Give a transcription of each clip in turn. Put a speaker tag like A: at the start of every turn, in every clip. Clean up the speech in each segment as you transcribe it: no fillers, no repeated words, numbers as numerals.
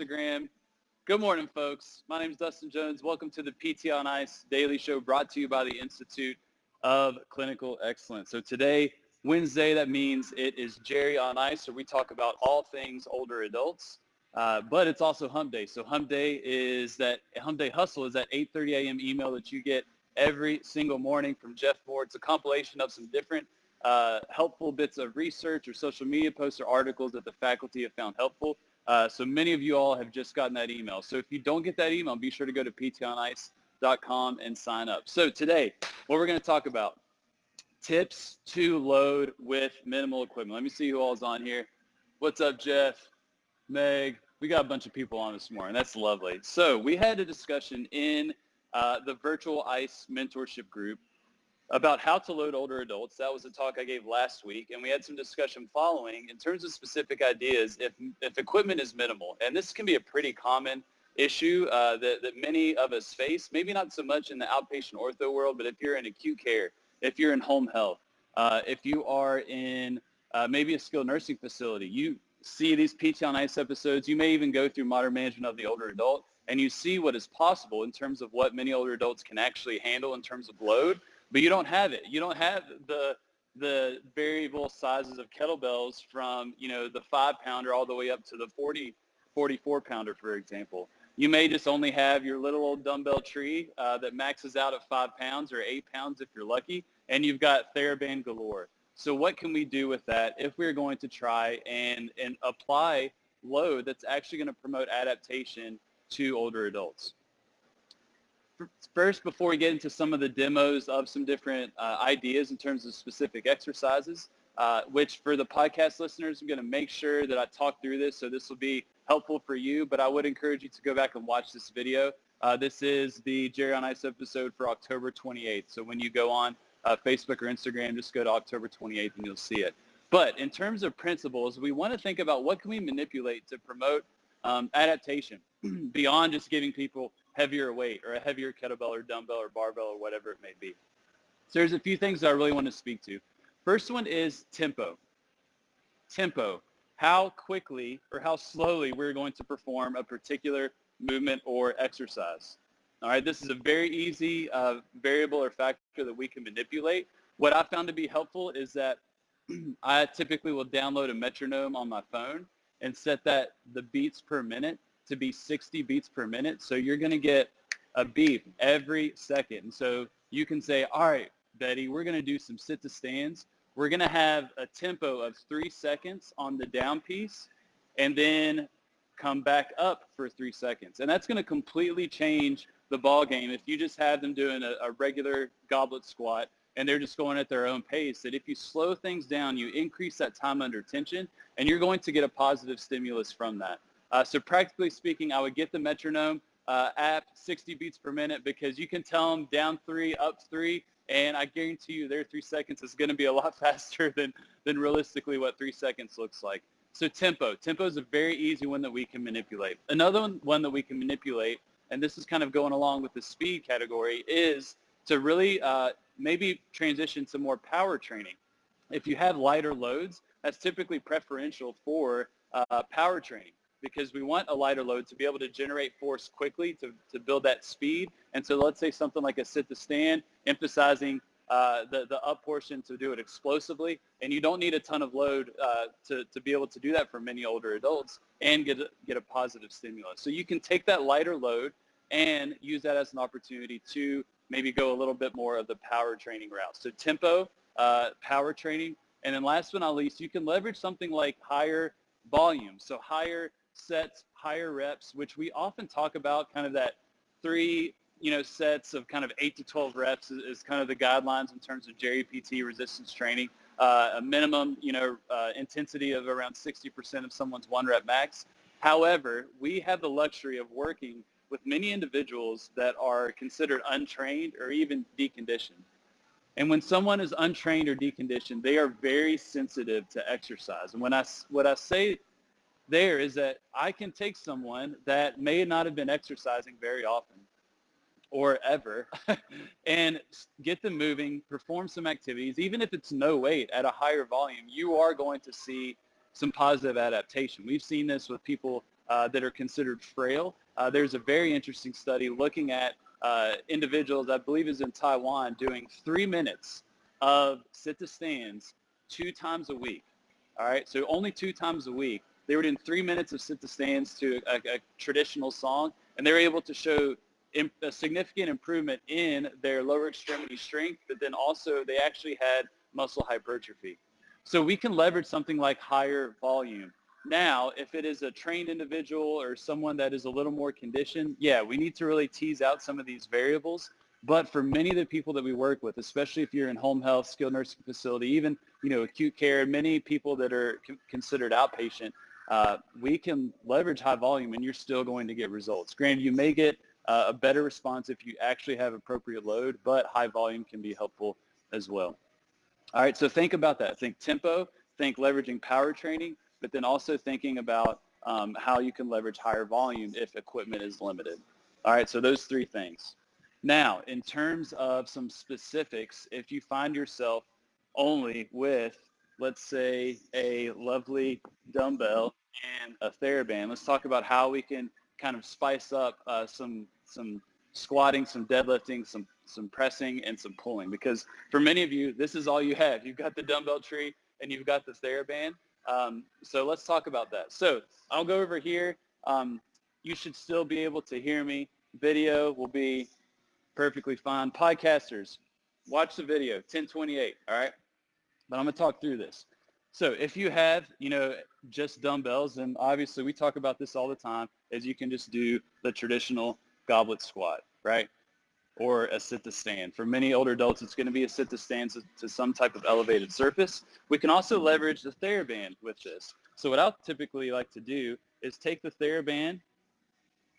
A: Instagram. Good morning, folks. My name is Dustin Jones. Welcome to the PT on Ice Daily Show brought to you by the Institute of Clinical Excellence. So today, Wednesday, that means it is Jerry on Ice, where we talk about all things older adults. But it's also Hump Day. So Hump Day Hustle is that 8:30 a.m. email that you get every single morning from Jeff Moore. It's a compilation of some different helpful bits of research or social media posts or articles that the faculty have found helpful. So many of you all have just gotten that email. So if you don't get that email, be sure to go to ptonice.com and sign up. So today, what we're going to talk about, tips to load with minimal equipment. Let me see who all is on here. What's up, Jeff? Meg? We got a bunch of people on this morning. That's lovely. So we had a discussion in the virtual ICE mentorship group about how to load older adults. That was a talk I gave last week, and we had some discussion following in terms of specific ideas if equipment is minimal. And this can be a pretty common issue that many of us face, maybe not so much in the outpatient ortho world, but if you're in acute care, if you're in home health, if you are in maybe a skilled nursing facility, you see these PT on Ice episodes, you may even go through modern management of the older adult, and you see what is possible in terms of what many older adults can actually handle in terms of load. But you don't have it. You don't have the variable sizes of kettlebells from, the 5-pounder all the way up to the 44-pounder, for example. You may just only have your little old dumbbell tree that maxes out at 5 pounds or 8 pounds if you're lucky, and you've got TheraBand galore. So what can we do with that if we're going to try and apply load that's actually going to promote adaptation to older adults? First, before we get into some of the demos of some different ideas in terms of specific exercises, which for the podcast listeners, I'm going to make sure that I talk through this, so this will be helpful for you, but I would encourage you to go back and watch this video. This is the Jerry on Ice episode for October 28th. So when you go on Facebook or Instagram, just go to October 28th and you'll see it. But in terms of principles, we want to think about what can we manipulate to promote adaptation beyond just giving people heavier weight or a heavier kettlebell or dumbbell or barbell or whatever it may be. So there's a few things that I really want to speak to. First one is tempo. Tempo, how quickly or how slowly we're going to perform a particular movement or exercise. All right, this is a very easy variable or factor that we can manipulate. What I found to be helpful is that I typically will download a metronome on my phone and set that the beats per minute to be 60 beats per minute. So you're going to get a beep every second. And so you can say, all right, Betty, we're going to do some sit to stands. We're going to have a tempo of 3 seconds on the down piece and then come back up for 3 seconds. And that's going to completely change the ball game if you just have them doing a regular goblet squat and they're just going at their own pace. That if you slow things down, you increase that time under tension, and you're going to get a positive stimulus from that. So practically speaking, I would get the metronome at 60 beats per minute, because you can tell them down 3, up 3, and I guarantee you their 3 seconds is going to be a lot faster than realistically what 3 seconds looks like. So tempo. Tempo is a very easy one that we can manipulate. Another one that we can manipulate, and this is kind of going along with the speed category, is to really maybe transition to more power training. If you have lighter loads, that's typically preferential for power training, because we want a lighter load to be able to generate force quickly to build that speed. And so let's say something like a sit to stand, emphasizing the up portion to do it explosively, and you don't need a ton of load to be able to do that for many older adults and get a positive stimulus. So you can take that lighter load and use that as an opportunity to maybe go a little bit more of the power training route. So tempo, power training, and then last but not least, you can leverage something like higher volume. So higher sets, higher reps, which we often talk about, kind of that 3 sets of kind of 8 to 12 reps is kind of the guidelines in terms of Jerry PT resistance training. A minimum, intensity of around 60% of someone's 1 rep max. However, we have the luxury of working with many individuals that are considered untrained or even deconditioned. And when someone is untrained or deconditioned, they are very sensitive to exercise. And what I say there is that I can take someone that may not have been exercising very often or ever and get them moving, perform some activities. Even if it's no weight at a higher volume, you are going to see some positive adaptation. We've seen this with people that are considered frail. There's a very interesting study looking at individuals, I believe is in Taiwan, doing 3 minutes of sit-to-stands 2 times a week. All right, so only 2 times a week. They were doing 3 minutes of sit-to-stands to a traditional song, and they were able to show a significant improvement in their lower extremity strength, but then also they actually had muscle hypertrophy. So we can leverage something like higher volume. Now, if it is a trained individual or someone that is a little more conditioned, yeah, we need to really tease out some of these variables. But for many of the people that we work with, especially if you're in home health, skilled nursing facility, even, acute care, many people that are considered outpatient, we can leverage high volume and you're still going to get results. Granted, you may get a better response if you actually have appropriate load, but high volume can be helpful as well. All right, so think about that. Think tempo, think leveraging power training, but then also thinking about how you can leverage higher volume if equipment is limited. All right, so those 3 things. Now, in terms of some specifics, if you find yourself only with, let's say, a lovely dumbbell and a TheraBand, let's talk about how we can kind of spice up some squatting, some deadlifting, some pressing, and some pulling. Because for many of you, this is all you have. You've got the dumbbell tree and you've got the TheraBand. So let's talk about that. So I'll go over here. You should still be able to hear me. Video will be perfectly fine. Podcasters, watch the video, 1028, all right? But I'm going to talk through this. So if you have, just dumbbells, and obviously we talk about this all the time, is you can just do the traditional goblet squat, right? Or a sit-to-stand. For many older adults, it's going to be a sit-to-stand to some type of elevated surface. We can also leverage the TheraBand with this. So what I'll typically like to do is take the TheraBand,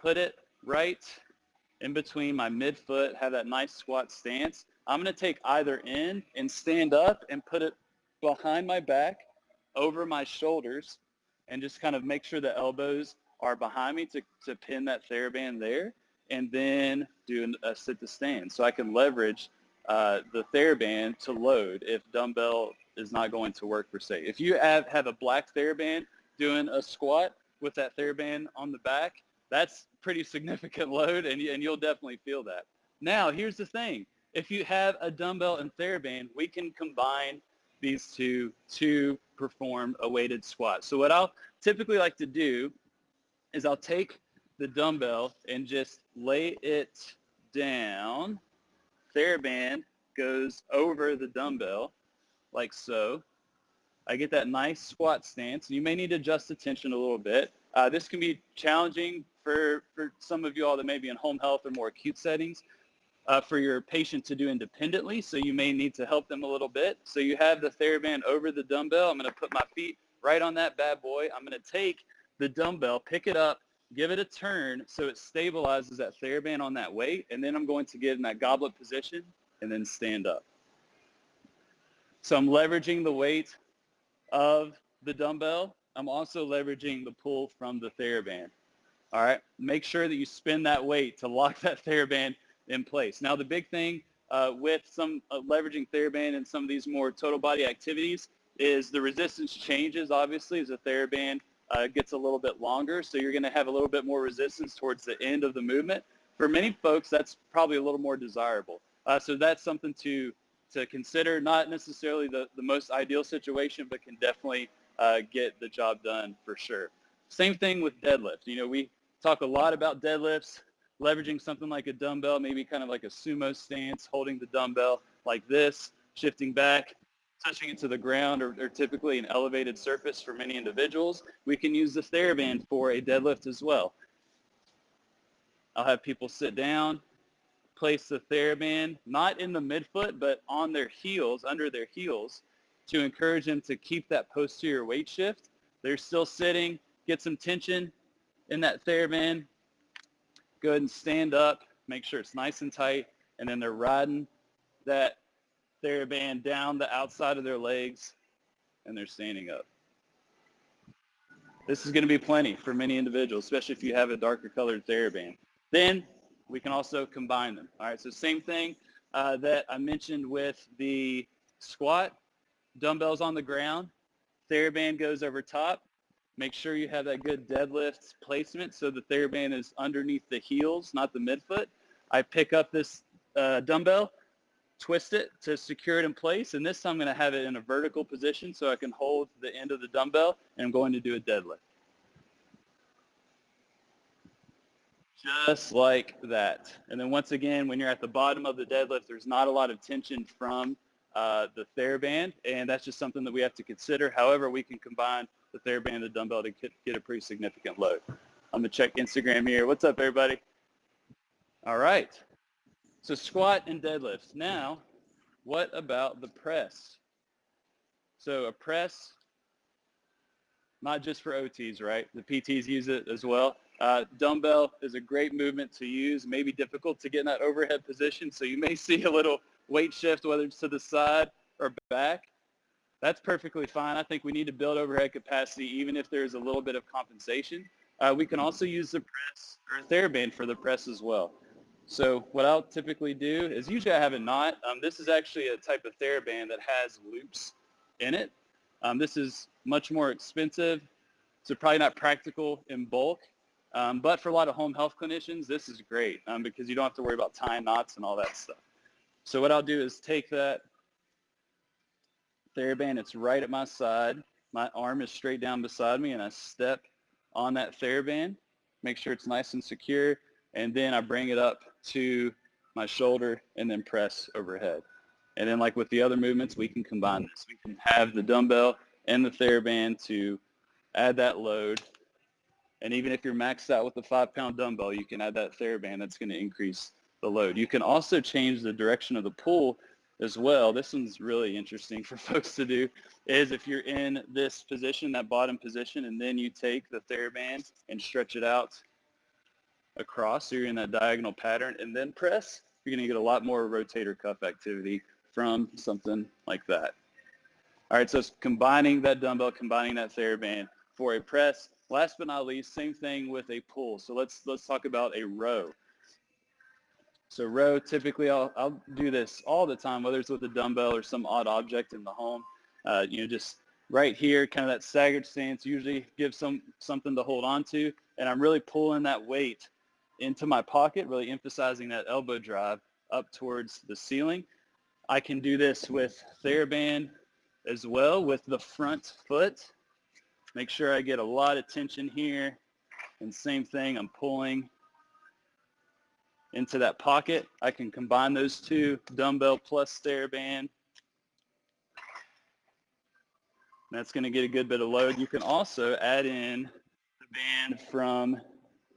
A: put it right in between my midfoot, have that nice squat stance. I'm going to take either end and stand up and put it behind my back, over my shoulders, and just kind of make sure the elbows are behind me to pin that TheraBand there, and then do a sit-to-stand. So I can leverage the TheraBand to load if dumbbell is not going to work per se. If you have a black TheraBand doing a squat with that TheraBand on the back, that's pretty significant load, and you'll definitely feel that. Now, here's the thing. If you have a dumbbell and TheraBand, we can combine these two to perform a weighted squat. So what I'll typically like to do is I'll take the dumbbell and just lay it down. TheraBand goes over the dumbbell like so. I get that nice squat stance. You may need to adjust the tension a little bit. This can be challenging for some of you all that may be in home health or more acute settings, for your patient to do independently, so you may need to help them a little bit. So you have the TheraBand over the dumbbell. I'm going to put my feet right on that bad boy. I'm going to take the dumbbell, pick it up, give it a turn so it stabilizes that TheraBand on that weight, and then I'm going to get in that goblet position and then stand up. So I'm leveraging the weight of the dumbbell. I'm also leveraging the pull from the TheraBand. All right, make sure that you spin that weight to lock that TheraBand in place. Now, the big thing with some leveraging TheraBand and some of these more total body activities is the resistance changes, obviously, as the TheraBand gets a little bit longer. So you're going to have a little bit more resistance towards the end of the movement. For many folks, that's probably a little more desirable. So that's something to consider. Not necessarily the most ideal situation, but can definitely get the job done for sure. Same thing with deadlift. We talk a lot about deadlifts, leveraging something like a dumbbell, maybe kind of like a sumo stance, holding the dumbbell like this, shifting back, touching it to the ground, or typically an elevated surface for many individuals. We can use the TheraBand for a deadlift as well. I'll have people sit down, place the TheraBand not in the midfoot, but on their heels, under their heels, to encourage them to keep that posterior weight shift. They're still sitting, get some tension in that TheraBand. Go ahead and stand up, make sure it's nice and tight, and then they're riding that TheraBand down the outside of their legs, and they're standing up. This is going to be plenty for many individuals, especially if you have a darker colored TheraBand. Then we can also combine them. All right, so same thing that I mentioned with the squat, dumbbells on the ground, TheraBand goes over top. Make sure you have that good deadlift placement so the TheraBand is underneath the heels, not the midfoot. I pick up this dumbbell, twist it to secure it in place, and this time I'm going to have it in a vertical position so I can hold the end of the dumbbell, and I'm going to do a deadlift. Just like that. And then once again, when you're at the bottom of the deadlift, there's not a lot of tension from the TheraBand, and that's just something that we have to consider. However, we can combine the TheraBand and the dumbbell to get a pretty significant load. I'm going to check Instagram here. What's up, everybody? All right. So squat and deadlift. Now, what about the press? So a press, not just for OTs, right? The PTs use it as well. Dumbbell is a great movement to use, maybe difficult to get in that overhead position. So you may see a little weight shift, whether it's to the side or back. That's perfectly fine. I think we need to build overhead capacity, even if there's a little bit of compensation. We can also use the press or TheraBand for the press as well. So what I'll typically do is usually I have a knot. This is actually a type of TheraBand that has loops in it. This is much more expensive, so probably not practical in bulk. But for a lot of home health clinicians, this is great because you don't have to worry about tying knots and all that stuff. So what I'll do is take that TheraBand, it's right at my side. My arm is straight down beside me, and I step on that TheraBand, make sure it's nice and secure, and then I bring it up to my shoulder and then press overhead. And then like with the other movements, we can combine this. We can have the dumbbell and the TheraBand to add that load. And even if you're maxed out with the 5-pound dumbbell, you can add that TheraBand. That's going to increase the load. You can also change the direction of the pull as well. This one's really interesting for folks to do, is if you're in this position, that bottom position, and then you take the TheraBand and stretch it out across, so you're in that diagonal pattern, and then press, you're going to get a lot more rotator cuff activity from something like that. All right, so it's combining that dumbbell, combining that TheraBand for a press. Last but not least, same thing with a pull. So let's talk about a row. So row, typically I'll do this all the time, whether it's with a dumbbell or some odd object in the home. Just right here, kind of that staggered stance, usually gives something to hold on to, and I'm really pulling that weight into my pocket, really emphasizing that elbow drive up towards the ceiling. I can do this with TheraBand as well with the front foot. Make sure I get a lot of tension here, and same thing, I'm pulling into that pocket. I can combine those two, dumbbell plus TheraBand. That's going to get a good bit of load. You can also add in the band from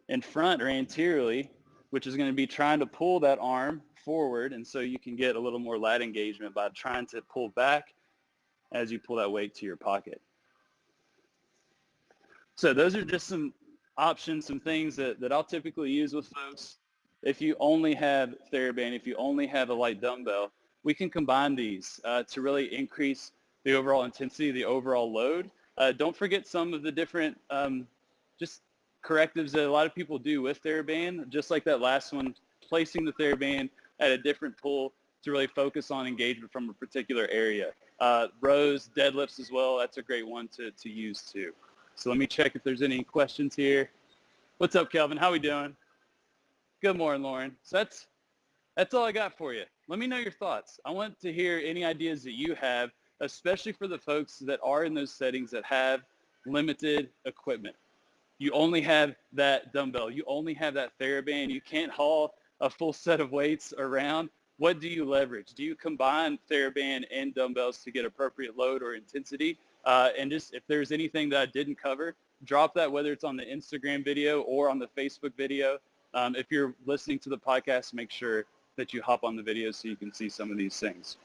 A: in front or anteriorly, which is going to be trying to pull that arm forward, and so you can get a little more lat engagement by trying to pull back as you pull that weight to your pocket. So those are just some options, some things that I'll typically use with folks. If you only have TheraBand, if you only have a light dumbbell, we can combine these to really increase the overall intensity, the overall load. Don't forget some of the different just correctives that a lot of people do with TheraBand, just like that last one, placing the TheraBand at a different pull to really focus on engagement from a particular area. Rows, deadlifts as well, that's a great one to use too. So let me check if there's any questions here. What's up, Kelvin? How we doing? Good morning, Lauren. So that's all I got for you. Let me know your thoughts. I want to hear any ideas that you have, especially for the folks that are in those settings that have limited equipment. You only have that dumbbell. You only have that TheraBand. You can't haul a full set of weights around. What do you leverage? Do you combine TheraBand and dumbbells to get appropriate load or intensity? And just if there's anything that I didn't cover, drop that, whether it's on the Instagram video or on the Facebook video. If you're listening to the podcast, make sure that you hop on the video so you can see some of these things.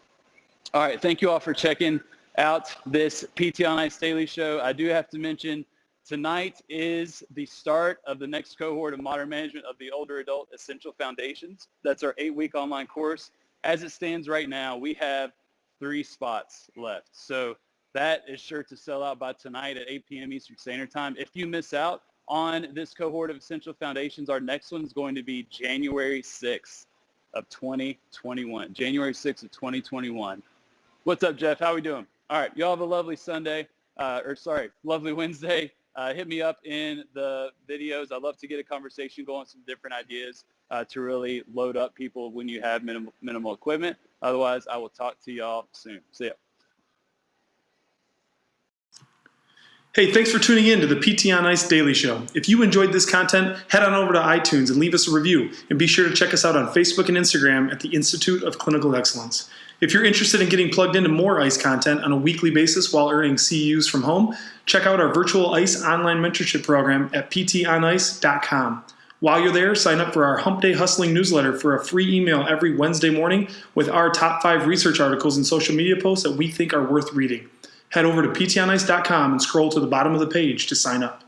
A: All right, thank you all for checking out this PT on Ice Daily Show. I do have to mention, tonight is the start of the next cohort of Modern Management of the Older Adult Essential Foundations. That's our 8-week online course. As it stands right now, we have 3 spots left. So that is sure to sell out by tonight at 8 p.m. Eastern Standard Time. If you miss out on this cohort of Essential Foundations, our next one is going to be January 6th of 2021. January 6th of 2021. What's up, Jeff? How we doing? All right, y'all have a lovely Sunday, lovely Wednesday. hit me up in the videos. I'd love to get a conversation going, some different ideas to really load up people when you have minimal equipment. Otherwise, I will talk to y'all soon. See ya.
B: Hey, thanks for tuning in to the PT on Ice Daily Show. If you enjoyed this content, head on over to iTunes and leave us a review. And be sure to check us out on Facebook and Instagram at the Institute of Clinical Excellence. If you're interested in getting plugged into more ICE content on a weekly basis while earning CEUs from home, check out our virtual ICE online mentorship program at ptonice.com. While you're there, sign up for our Hump Day Hustling newsletter for a free email every Wednesday morning with our top 5 research articles and social media posts that we think are worth reading. Head over to ptonice.com and scroll to the bottom of the page to sign up.